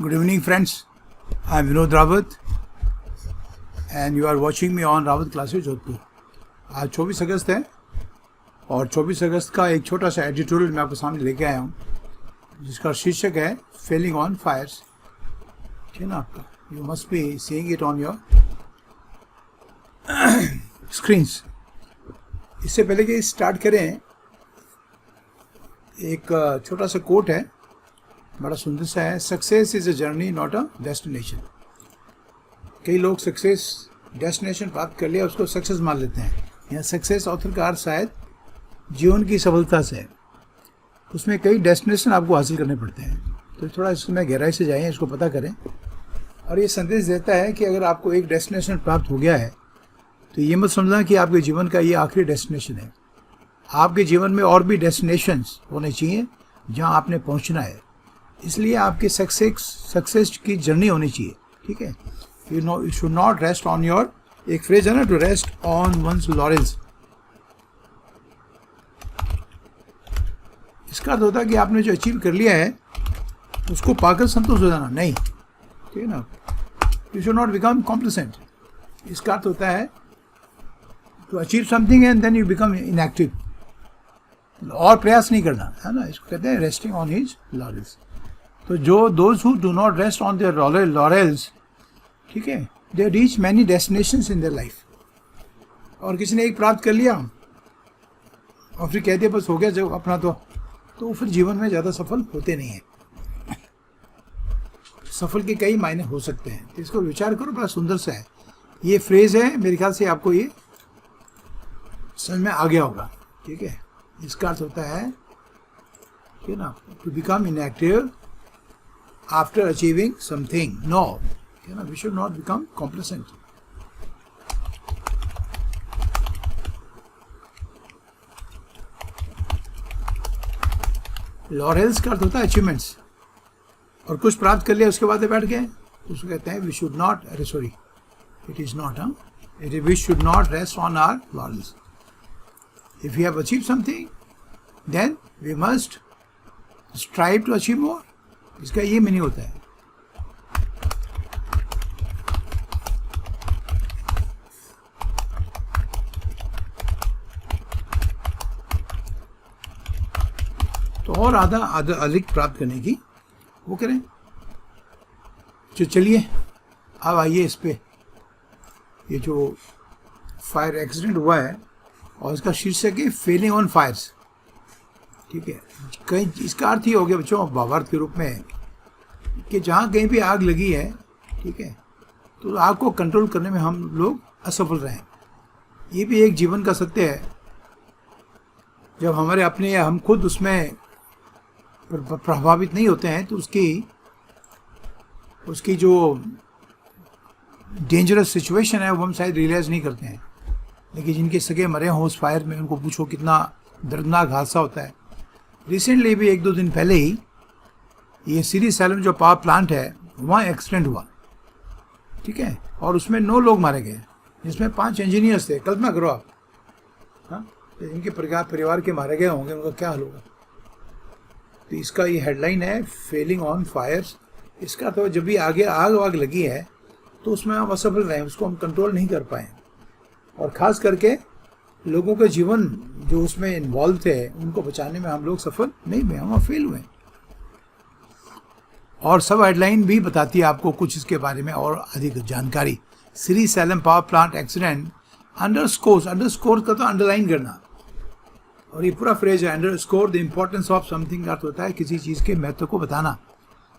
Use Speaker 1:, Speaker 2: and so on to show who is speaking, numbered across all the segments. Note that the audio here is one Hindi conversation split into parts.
Speaker 1: Good evening, friends. I am Vinod Rawat and you are watching me on Rawat Classes Jodhpur. आज 24 अगस्त है और 24 अगस्त का एक छोटा सा एडिटोरियल मैं आपके सामने लेके आया हूँ जिसका शीर्षक है फेलिंग ऑन फायर्स. ठीक है ना आपका? You must be seeing it on your screens. इससे पहले कि स्टार्ट करें, एक छोटा सा कोट है, बड़ा सुंदर सा है. Success is a journey not a destination. कई लोग सक्सेस डेस्टिनेशन प्राप्त कर लिया उसको सक्सेस मान लेते हैं. यहाँ सक्सेस ऑथर का अर्थ शायद जीवन की सफलता से है. उसमें कई डेस्टिनेशन आपको हासिल करने पड़ते हैं, तो थोड़ा इसमें गहराई से जाइए, इसको पता करें. और ये संदेश देता है कि अगर आपको एक डेस्टिनेशन प्राप्त हो गया है तो ये मत समझना कि आपके जीवन का ये आखिरी डेस्टिनेशन है. आपके जीवन में और भी डेस्टिनेशंस होने चाहिए जहाँ आपने पहुँचना है. इसलिए आपकी सक्सेस की जर्नी होनी चाहिए. ठीक है, you should not rest on your, एक फ्रेज है ना, to rest on one's laurels. इसका अर्थ होता है कि आपने जो अचीव कर लिया है उसको पाकर संतोष हो जाना नहीं. ठीक है ना, you should not become complacent. इसका अर्थ होता है to achieve something and then you become inactive, और प्रयास नहीं करना, है ना. इसको कहते हैं रेस्टिंग ऑन हिज लॉरेल्स. तो जो those who do not rest on their laurels, ठीक है, they reach many destinations in their life. और किसी ने एक प्राप्त कर लिया और फिर कह दिया बस हो गया जो अपना, तो फिर जीवन में ज़्यादा सफल होते नहीं हैं. सफल के कई मायने हो सकते हैं, तो इसको विचार करो. बड़ा सुंदर सा है ये फ्रेज है, मेरे ख्याल से आपको ये समझ में आ गया होगा. ठीक है, इसका अर्थ होता है कि ना, to become inactive after achieving something. No, ना, we should not become complacent. Laurels का अर्थ होता है अचीवमेंट्स. और कुछ प्राप्त कर लिया उसके बाद बैठ गए, उसको कहते हैं वी शुड नॉट, अरे sorry, it is not, it is we should not rest on our laurels. If we have achieved something, then we must strive to achieve more. इसका ये मीनिंग होता है. तो और अधिक प्राप्त करने की वो करें. जो चलिए अब आइए इस पे, ये जो फायर एक्सीडेंट हुआ है और इसका शीर्षक है फेलिंग ऑन फायर्स. ठीक है, कहीं इसका अर्थ ही हो गया बच्चों भावार्थ के रूप में कि जहाँ कहीं भी आग लगी है, ठीक है, तो आग को कंट्रोल करने में हम लोग असफल रहे. ये भी एक जीवन का सत्य है. जब हमारे अपने या हम खुद उसमें प्रभावित नहीं होते हैं तो उसकी जो डेंजरस सिचुएशन है वो हम शायद रियलाइज़ नहीं करते हैं. लेकिन जिनके सगे मरे हों उस फायर में, उनको पूछो कितना दर्दनाक हादसा होता है. रिसेंटली भी 1-2 दिन पहले ही ये श्री सैलम जो पावर प्लांट है वहाँ एक्सीडेंट हुआ. ठीक है, और उसमें 9 लोग मारे गए जिसमें 5 इंजीनियर्स थे. कल्पना करो आप, हाँ, तो इनके परिवार के मारे गए होंगे, उनका क्या हाल होगा. तो इसका ये हेडलाइन है फेलिंग ऑन फायर्स. इसका तो जब भी आगे आग लगी है तो उसमें हम असफल रहे, उसको हम कंट्रोल नहीं कर पाए. और ख़ास करके लोगों के जीवन जो उसमें इन्वॉल्व थे उनको बचाने में हम लोग सफल नहीं हुए, हम फेल हुए. और सब हेडलाइन भी बताती है आपको कुछ इसके बारे में और अधिक जानकारी. Shri slam power plant accident underscore का तो अंडरलाइन करना, और ये पूरा फ्रेज है underscore the importance of something का अर्थ होता है किसी चीज़ के महत्व को बताना.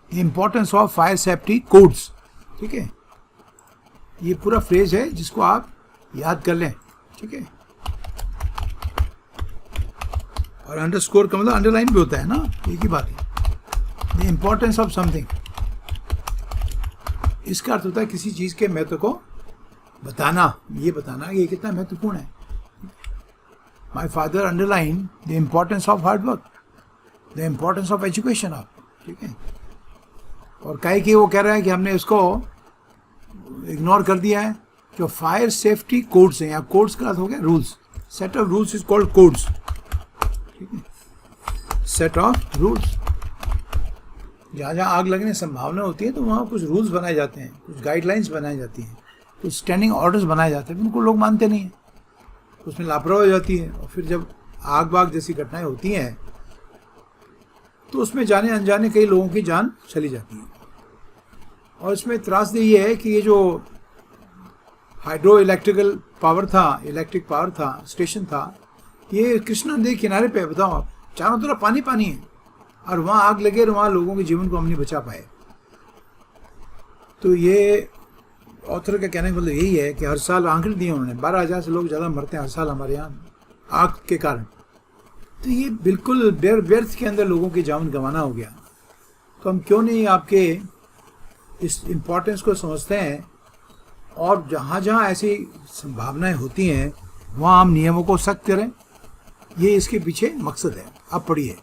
Speaker 1: The importance of fire safety codes. ठीक है, ये पूरा फ्रेज है जिसको आप याद कर लें. ठीक है, और अंडरस्कोर का मतलब अंडरलाइन भी होता है ना, एक ही बात है. द इम्पोर्टेंस ऑफ समथिंग, इसका अर्थ होता है किसी चीज़ के महत्व को बताना, ये बताना कि ये कितना महत्वपूर्ण है. My father underline the importance of hard work, the importance of education of. ठीक है, और काहे कि वो कह रहा है कि हमने इसको इग्नोर कर दिया है. जो फायर सेफ्टी कोड्स हैं, या कोड्स का अर्थ हो गया rules. Set of rules is called codes. ठीक है, सेट ऑफ रूल्स. जहाँ जहाँ आग लगने की संभावना होती है तो वहाँ कुछ रूल्स बनाए जाते हैं, कुछ गाइडलाइंस बनाई जाती हैं, कुछ स्टैंडिंग ऑर्डर्स बनाए जाते हैं, उनको लोग मानते नहीं हैं, उसमें लापरवाही हो जाती है। और फिर जब आग बाग जैसी घटनाएं होती हैं तो उसमें जाने अनजाने कई लोगों की जान चली जाती है। और इसमें त्रासदी ये है कि ये जो हाइड्रो इलेक्ट्रिकल पावर था, इलेक्ट्रिक पावर था, स्टेशन था, ये कृष्णा नदी किनारे पे, बताओ आप, चारों तरफ पानी पानी है, और वहाँ आग लगे और वहाँ लोगों के जीवन को हम नहीं बचा पाए। तो ये ऑथर का कहने का मतलब यही है कि हर साल आंकड़े दिए उन्होंने, 12,000 से लोग ज़्यादा मरते हैं हर साल हमारे यहाँ आग के कारण। तो ये बिल्कुल व्यर्थ के अंदर लोगों की जान गंवाना हो गया। तो हम क्यों नहीं आपके इस इम्पोर्टेंस को समझते हैं, और जहाँ जहाँ ऐसी संभावनाएं होती हैं वहाँ हम नियमों को सख्त करें। ये इसके पीछे मकसद है। अब पढ़िए,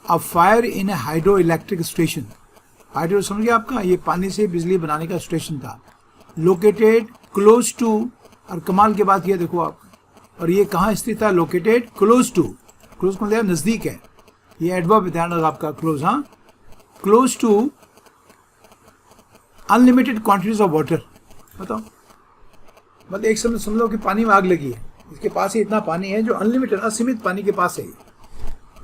Speaker 1: a fire in A hydro electric station, hydro समझिए आपका, ये पानी से बिजली बनाने का स्टेशन था, लोकेटेड क्लोज टू, और कमाल की बात ये देखो आप, और ये कहाँ स्थित था, लोकेटेड क्लोज टू, क्लोज मतलब नज़दीक है, ये एडवर्ब ध्यान रखा आपका, क्लोज, हाँ, close to unlimited quantities of water. बताओ, मतलब एक समय समझ लो कि पानी में आग लगी है, इसके पास ही इतना पानी है जो अनलिमिटेड, असीमित पानी के पास है,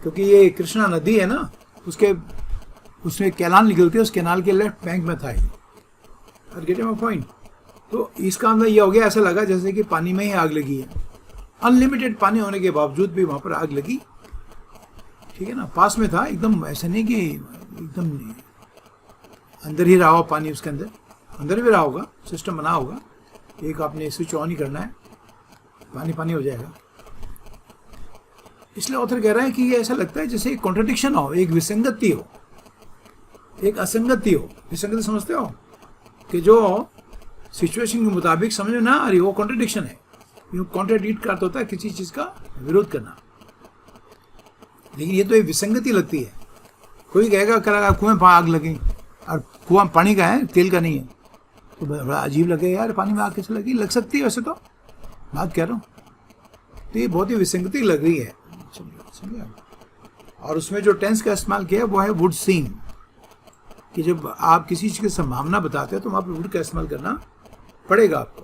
Speaker 1: क्योंकि ये कृष्णा नदी है ना, उसमें कैनाल निकलती है, उस कैनाल के लेफ्ट बैंक में था ये। और गेट माय पॉइंट। तो इसका अंदर ये हो गया, ऐसा लगा जैसे कि पानी में ही आग लगी है, अनलिमिटेड पानी होने के बावजूद भी वहाँ पर आग लगी, ठीक है ना, पास में था एकदम, ऐसा नहीं कि एकदम अंदर ही रहा हो पानी, उसके अंदर भी रहा होगा, सिस्टम बना होगा, एक आपने स्विच ऑन ही करना है, पानी पानी हो जाएगा। इसलिए ऑथर कह रहा है कि ये ऐसा लगता है जैसे एक कॉन्ट्रडिक्शन हो, एक विसंगति हो, एक असंगति हो। विसंगति समझते हो कि जो सिचुएशन के मुताबिक समझ में ना आ रही, वो कॉन्ट्रडिक्शन है, यूँ कॉन्ट्रडिक्ट करता होता है किसी चीज़ का विरोध करना। लेकिन ये तो एक विसंगति लगती है। कोई कहेगा करेगा कुएं पर आग लगी, और कुआं पानी का है, तेल का नहीं है, तो बड़ा अजीब लगेगा, यार पानी में आग कैसे लगी, लग सकती है वैसे तो, बात कह रहा हूँ। तो ये बहुत ही विसंगति लग रही है, समझिए। और उसमें जो टेंस का इस्तेमाल किया है वो है वुड सीम, कि जब आप किसी चीज़ की संभावना बताते हैं तो वहाँ पर वुड का इस्तेमाल करना पड़ेगा आपको।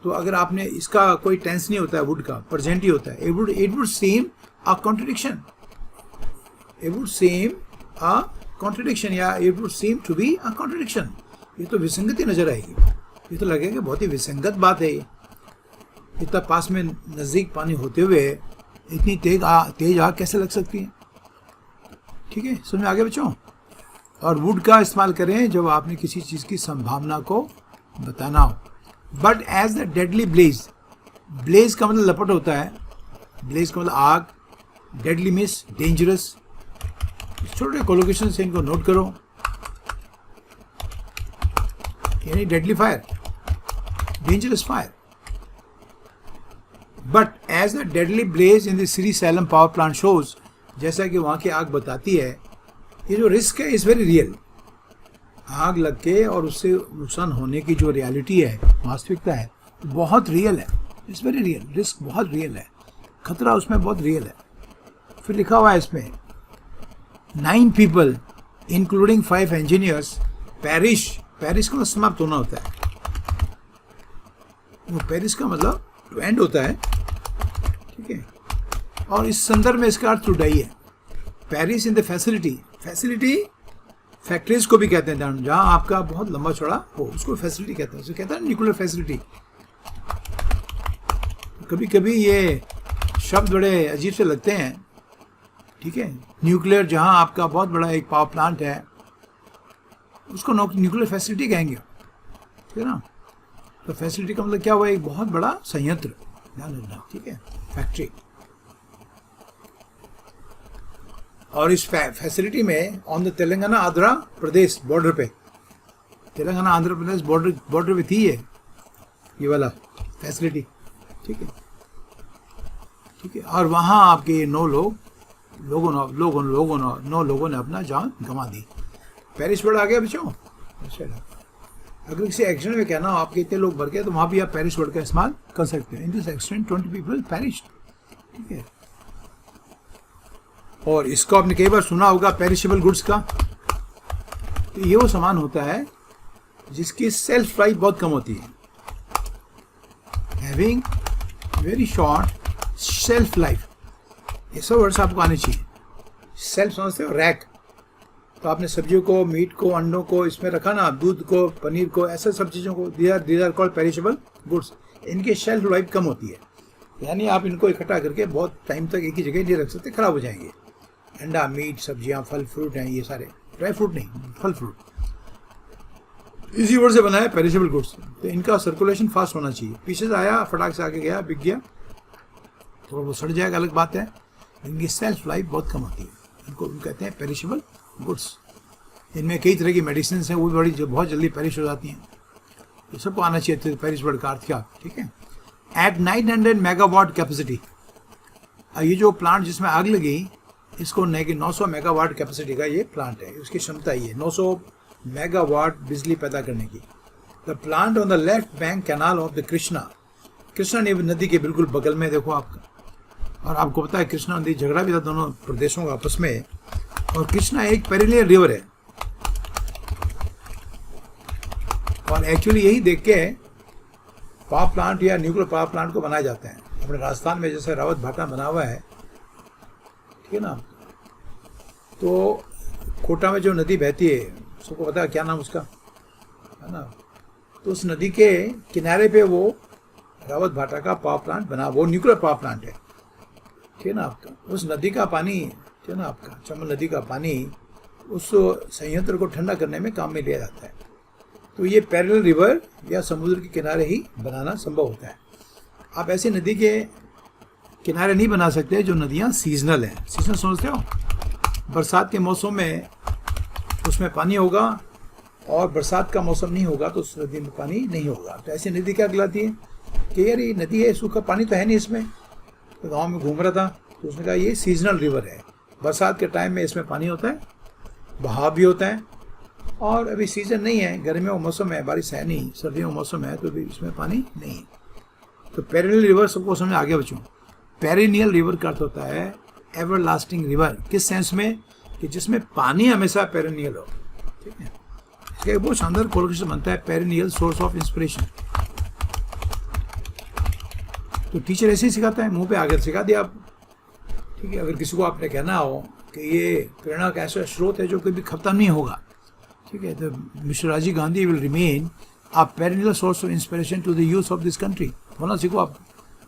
Speaker 1: तो अगर आपने इसका कोई टेंस नहीं होता है, वुड का प्रेजेंट ही होता है, it would seem a contradiction, it would seem a contradiction, या it would seem to be a contradiction. ये तो विसंगति नजर आएगी, ये तो लगेगा बहुत ही विसंगत बात है। इतना पास में नज़दीक पानी होते हुए इतनी तेज आग कैसे लग सकती है, ठीक है, समझ में आगे बच्चों। और वुड का इस्तेमाल करें जब आपने किसी चीज़ की संभावना को बताना हो। But as the deadly blaze, blaze का मतलब लपट होता है, ब्लेज का मतलब आग, डेडली मीन्स डेंजरस। छोटे कोलोकेशन से इनको नोट करो, यानी deadly fire, dangerous fire. But as the deadly blaze in the Srisailam power plant shows, जैसा कि वहाँ की आग बताती है, ये जो रिस्क है इज़ वेरी रियल। आग लग के और उससे नुकसान होने की जो रियलिटी है, वास्तविकता है, बहुत रियल है, इट्स वेरी रियल, रिस्क बहुत रियल है, खतरा उसमें बहुत रियल है। फिर लिखा हुआ है इसमें 9 people including 5 engineers perish, perish का समाप्त होना होता है, वो पेरिश का मतलब एंड होता है, ठीक है। और इस संदर्भ में इसका अर्थ टू डाई है। Perish in the facility, facility factories को भी कहते हैं, जहाँ आपका बहुत लंबा चौड़ा हो उसको फैसिलिटी कहते हैं, उसे कहते हैं न्यूक्लियर फैसिलिटी। कभी कभी ये शब्द बड़े अजीब से लगते हैं, ठीक है। न्यूक्लियर, जहाँ आपका बहुत बड़ा एक पावर प्लांट है उसको न्यूक्लियर फैसिलिटी कहेंगे, ठीक है ना। तो फैसिलिटी का मतलब क्या हुआ, एक बहुत बड़ा संयंत्र, ध्यान रखना, ठीक है, फैक्ट्री। और इस फैसिलिटी में on the Telangana Andhra Pradesh border पे, तेलंगाना आंध्र प्रदेश बॉर्डर पे थी ये वाला फैसिलिटी, ठीक है, ठीक है। और वहाँ आपके 9 लोगों ने अपना जान गंवा दी। पेरिश वर्ड आ गया बच्चों। अगर किसी एक्सीडेंट में कहना हो आपके इतने लोग मर गए, तो वहाँ भी आप पेरिश वर्ड का इस्तेमाल कर सकते हैं। In this accident 20 people perish, ठीक है। और इसको आपने कई बार सुना होगा पेरिशेबल गुड्स का, तो ये वो सामान होता है जिसकी सेल्फ लाइफ बहुत कम होती है, having very short self life. ये सब वर्ड्स आपको आने चाहिए। सेल्फ समझते हो, रैक, तो आपने सब्जियों को, मीट को, अंडों को इसमें रखा ना, दूध को, पनीर को, ऐसे सब चीज़ों को, these are called perishable goods. इनकी शेल्फ लाइफ कम होती है, यानी आप इनको इकट्ठा करके बहुत टाइम तक एक ही जगह नहीं रख सकते, खराब हो जाएंगे। अंडा, मीट, सब्जियां, फल फ्रूट हैं ये सारे, ड्राई फ्रूट नहीं, फल फ्रूट, इसी वर्ड से बना है पेरिशेबल गुड्स। तो इनका सर्कुलेशन फास्ट होना चाहिए। पीछे से आया, फटाक से आगे गया, बिक गया, तो वो सड़ जाएगा, अलग बात है। इनकी सेल्फ लाइफ बहुत कम होती है, इनको कहते हैं पेरिशेबल गुड्स। इनमें कई तरह की मेडिसिन हैं, वो बड़ी जो बहुत जल्दी पेरिश हो जाती हैं। ये सबको आना चाहिए पेरिश वर्ड का अर्थ क्या, ठीक है। एट 900 मेगावाट कैपेसिटी, ये जो प्लांट जिसमें आग लगी, इसको 900 मेगावाट कैपेसिटी का ये प्लांट है, उसकी क्षमता ये 900 मेगावाट बिजली पैदा करने की। The plant on the left bank canal of the Krishna, Krishna नदी के बिल्कुल बगल में देखो आपका। और आपको पता है कृष्णा नदी, झगड़ा भी था दोनों प्रदेशों का आपस में, और कृष्णा एक पेरिनियल रिवर है। और एक्चुअली यही देख के पावर प्लांट या न्यूक्लियर पावर प्लांट को बनाया जाता है। अपने राजस्थान में जैसे रावत भाटा बना हुआ है, ठीक है ना, तो कोटा में जो नदी बहती है, सबको पता है क्या नाम उसका है ना, तो उस नदी के किनारे पे वो रावत भाटा का पावर प्लांट बना, वो न्यूक्लियर पावर प्लांट है, ठीक है ना आपका। उस नदी का पानी, ठीक है ना आपका, चंबल नदी का पानी उस संयंत्र को ठंडा करने में काम में लिया जाता है। तो ये पैरेलल रिवर या समुद्र के किनारे ही बनाना संभव होता है। आप ऐसी नदी के किनारे नहीं बना सकते जो नदियाँ सीजनल हैं। सीजनल समझते हो, बरसात के मौसम में उसमें पानी होगा और बरसात का मौसम नहीं होगा तो उस नदी में पानी नहीं होगा। तो ऐसी नदी क्या कहलाती है कि यार ये नदी है, सूखा पानी तो है नहीं इसमें। तो गाँव में घूम रहा था तो उसने कहा ये सीजनल रिवर है, बरसात के टाइम में इसमें पानी होता है, बहाव भी होता है, और अभी सीजन नहीं है, गर्मियों का मौसम है, बारिश है नहीं, सर्दियों का मौसम है, तो अभी इसमें पानी नहीं। तो पेरिनियल रिवर सबको समझ आगे बचो। पेरिनियल रिवर का अर्थ होता है एवरलास्टिंग रिवर। किस सेंस में कि जिसमें पानी हमेशा पेरिनियल हो, ठीक है। इसका बहुत शानदार कोलोकेशन बनता है, पेरिनियल सोर्स ऑफ इंस्पिरेशन। तो टीचर ऐसे ही सिखाता है, मुंह पे आगे सिखा दिया आप, ठीक है। अगर किसी को आपने कहना हो कि ये प्रेरणा का ऐसा स्रोत है जो कभी खत्म नहीं होगा, ठीक है, तो mister Rajiv Gandhi will remain a perennial source of inspiration to the youth of this country. बोलना सीखो आप,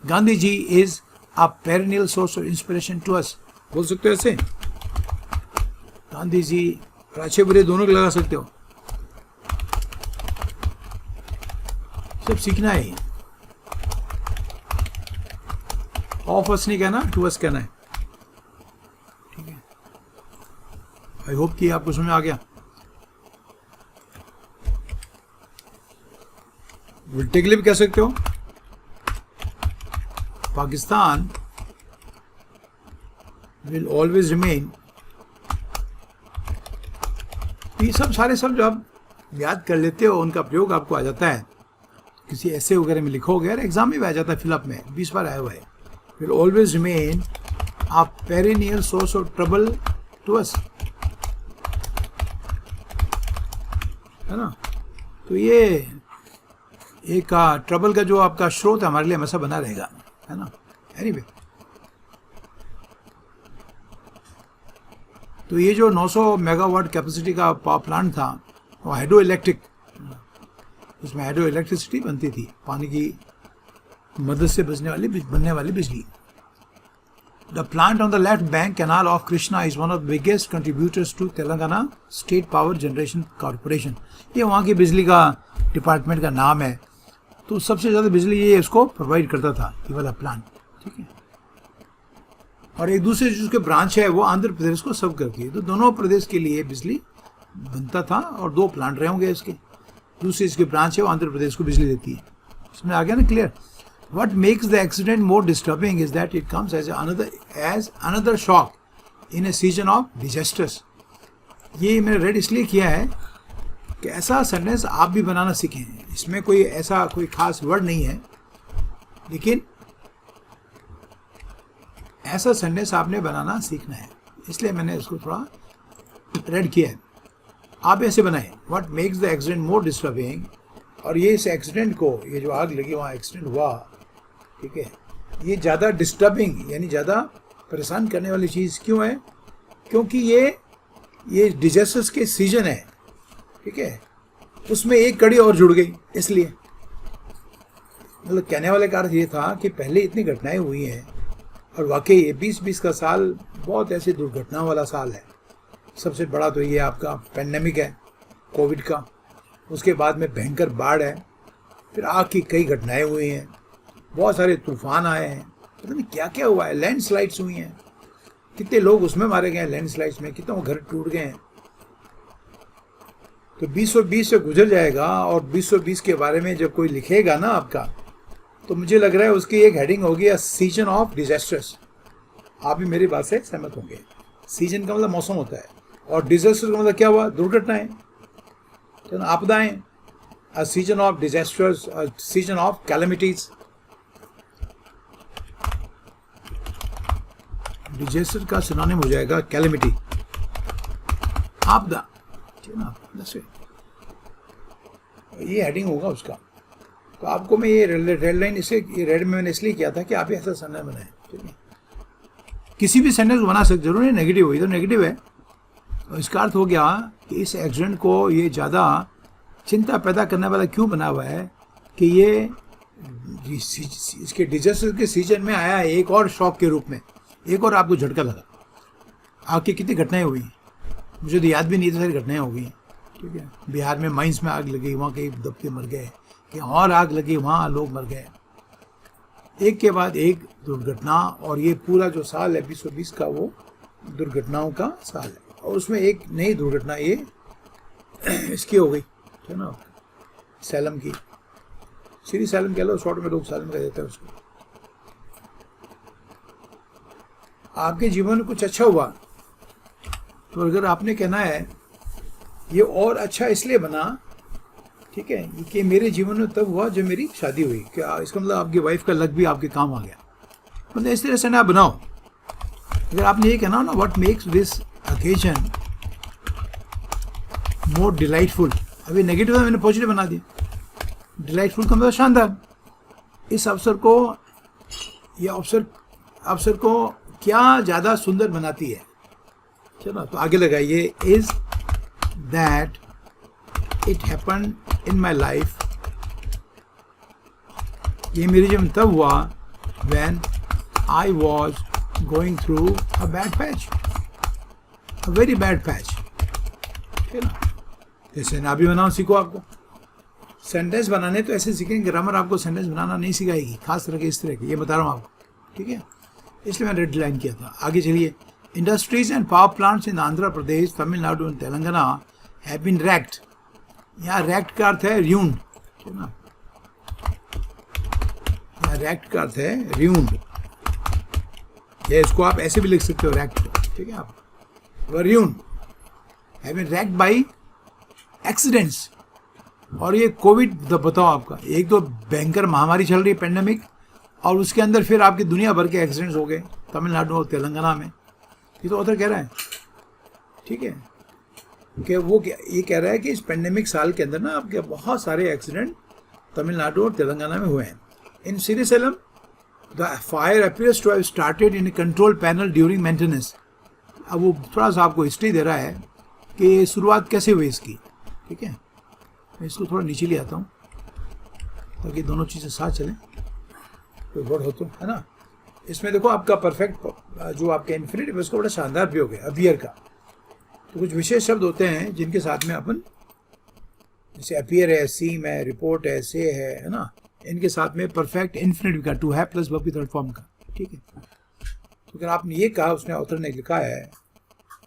Speaker 1: Gandhi ji is a perennial source of inspiration to us. बोल सकते हो ऐसे, गांधी जी और अच्छे बुरे दोनों को लगा सकते हो। सब सीखना है, ऑफ अस नहीं कहना, टू अस कहना है, ठीक है। आई होप कि आपको समझ आ गया। विल्टेगली भी कह सकते हो। Pakistan will always remain. ये सब सारे सब जो आप याद कर लेते हो, उनका प्रयोग आपको आ जाता है। किसी ऐसे वगैरह में लिखोगे, यार एग्जाम में भी आ जाता है, फिलअप में 20 बार आया हुआ है। Will always remain a perennial source of trouble to us, है ना। तो ये एक ट्रबल का जो आपका स्रोत है हमारे लिए हमेशा बना रहेगा, है ना। एनीवे, तो ये जो 900 मेगावाट कैपेसिटी का पावर प्लांट था वो हाइड्रो इलेक्ट्रिक, उसमें हाइड्रो इलेक्ट्रिसिटी बनती थी, पानी की मदद से बनने वाली बिजली। The plant on the left bank canal of Krishna is one of the biggest contributors to Telangana state power generation corporation. ये वहाँ की बिजली का डिपार्टमेंट का नाम है। तो सबसे ज़्यादा बिजली ये इसको प्रोवाइड करता था, ये वाला प्लांट, ठीक है। और एक दूसरे जो उसके ब्रांच है वो आंध्र प्रदेश को सर्व करती है। तो दोनों प्रदेश के लिए बिजली बनता था और 2 प्लांट रहे होंगे इसके। दूसरी इसकी ब्रांच है वो आंध्र प्रदेश को बिजली देती है। इसमें आ गया ना clear. What makes the accident more disturbing is that it comes as another shock in a season of disasters. ये मैंने रेड इसलिए किया है कि ऐसा सेंटेंस आप भी बनाना सीखें। इसमें कोई ऐसा कोई खास वर्ड नहीं है, लेकिन ऐसा सेंटेंस आपने बनाना सीखना है, इसलिए मैंने इसको थोड़ा रेड किया है। आप ऐसे बनाएं, what makes the accident more disturbing, और ये इस एक्सीडेंट को, ये जो आग लगी वहाँ एक्सीडेंट हुआ, ठीक है, ये ज़्यादा डिस्टर्बिंग यानी ज़्यादा परेशान करने वाली चीज़ क्यों है? क्योंकि ये डिजास्टर्स के सीजन है, ठीक है, उसमें एक कड़ी और जुड़ गई, इसलिए। मतलब कहने वाले का अर्थ ये था कि पहले इतनी घटनाएं हुई हैं, और वाकई ये 2020 का साल बहुत ऐसी दुर्घटना वाला साल है। सबसे बड़ा तो ये आपका पेंडेमिक है, कोविड का, उसके बाद में भयंकर बाढ़ है, फिर आग की कई घटनाएं हुई हैं, बहुत सारे तूफान आए हैं, पता नहीं क्या क्या हुआ है, लैंडस्लाइड्स हुई हैं, कितने लोग उसमें मारे गए हैं लैंडस्लाइड्स में, कितने घर टूट गए हैं। तो 2020 से गुजर जाएगा, और 2020 के बारे में जब कोई लिखेगा ना आपका, तो मुझे लग रहा है उसकी एक हेडिंग होगी अ सीजन ऑफ डिजास्टर्स। आप भी मेरी बात से सहमत होंगे। सीजन का मतलब मौसम होता है, और डिजास्टर का मतलब क्या हुआ? दुर्घटनाएं, तो आपदाएं। अ season of disasters, a season of calamities. Disaster का सिनोनिम हो जाएगा कैलेमिटी, आपदा, ठीक है ना। ये हेडिंग होगा उसका। तो आपको मैं ये रेड लाइन ये रेड में मैंने इसलिए किया था कि आप ऐसा सेंटेंस बनाएं, ठीक है। किसी भी सेंटेंस को बना सकते, जरूर नेगेटिव हुई तो नेगेटिव है, तो इसका अर्थ हो गया कि इस एक्सीडेंट को ये ज़्यादा चिंता पैदा करने वाला क्यों बना हुआ है कि ये इसके डिजास्टर के सीजन में आया एक और शॉक के रूप में, एक और आपको झटका लगा। आग की कितनी घटनाएं हुई, मुझे तो याद भी नहीं, सारी घटनाएं हो गई, ठीक है। बिहार में माइंस में आग लगी, वहाँ कई दबके मर गए, कहीं और आग लगी, वहाँ लोग मर गए, एक के बाद एक दुर्घटना। और ये पूरा जो साल है 2020 का, वो दुर्घटनाओं का साल है, और उसमें एक नई दुर्घटना ये इसकी हो गई, है ना, सैलम की। श्री सैलम कह लो, शॉर्ट में लोग सैलम कह देते हैं उसको। आपके जीवन में कुछ अच्छा हुआ, तो अगर आपने कहना है ये और अच्छा इसलिए बना, ठीक है, कि मेरे जीवन में तब हुआ जब मेरी शादी हुई, क्या इसका मतलब आपकी वाइफ का लक भी आपके काम आ गया, मतलब इस तरह से ना बनाओ। अगर आपने ये कहना हो ना, what makes this occasion more delightful, अभी नेगेटिव था, मैंने पॉजिटिव बना दिया। डिलाइटफुल का मतलब शानदार। इस अवसर को, यह अवसर को क्या ज़्यादा सुंदर बनाती है, चलो तो आगे लगाइए। Is that it happen in my life, ये मेरे जीवन तब हुआ when I was going through a bad patch, a very bad patch, ठीक है ना। जैसे ना भी बनाओ सीखो। आपको सेंटेंस बनाने तो ऐसे सीखेंगे, ग्रामर आपको सेंटेंस बनाना नहीं सिखाएगी, खास तरह के इस तरह के, ये बता रहा हूँ आपको, ठीक है। इसलिए मैंने रेड लाइन किया था। आगे चलिए। Industries and power plants in Andhra Pradesh, Tamil Nadu and Telangana have been racked. यहाँ रैक्ड का अर्थ है र्यून्ड, ठीक है ना। यहाँ रैक्ड का अर्थ है र्यून्ड, या इसको आप ऐसे भी लिख सकते हो रैक्ड, ठीक है। आप ruined have been racked by accidents. और ये कोविड, बताओ आपका, एक तो भयंकर महामारी चल रही है, पेंडेमिक, और उसके अंदर फिर आपकी दुनिया भर के एक्सीडेंट्स हो गए तमिलनाडु और तेलंगाना में। ये तो ऑथर कह रहा है, ठीक है, कि वो ये कह रहा है कि इस पेंडेमिक साल के अंदर ना आपके बहुत सारे एक्सीडेंट तमिलनाडु और तेलंगाना में हुए हैं। In Srisailam the fire appears to have started in control panel during maintenance. अब वो थोड़ा सा आपको हिस्ट्री दे रहा है कि शुरुआत कैसे हुई इसकी, ठीक है। मैं इसको थोड़ा नीचे ले आता हूँ ताकि दोनों चीज़ें साथ चलें, कोई वर्ड हो तो, है ना। इसमें देखो आपका परफेक्ट जो आपका इन्फिनिटिव, उसका बड़ा शानदार प्रयोग है अपीयर का। तो कुछ विशेष शब्द होते हैं जिनके साथ में अपन, जैसे अपीयर है, सीम है, रिपोर्ट है, से है ना, इनके साथ में परफेक्ट इन्फिनिटिव का, टू हैव प्लस वर्ब की थर्ड फॉर्म का, ठीक है। तो अगर आपने ये कहा, उसने ऑथर ने लिखा है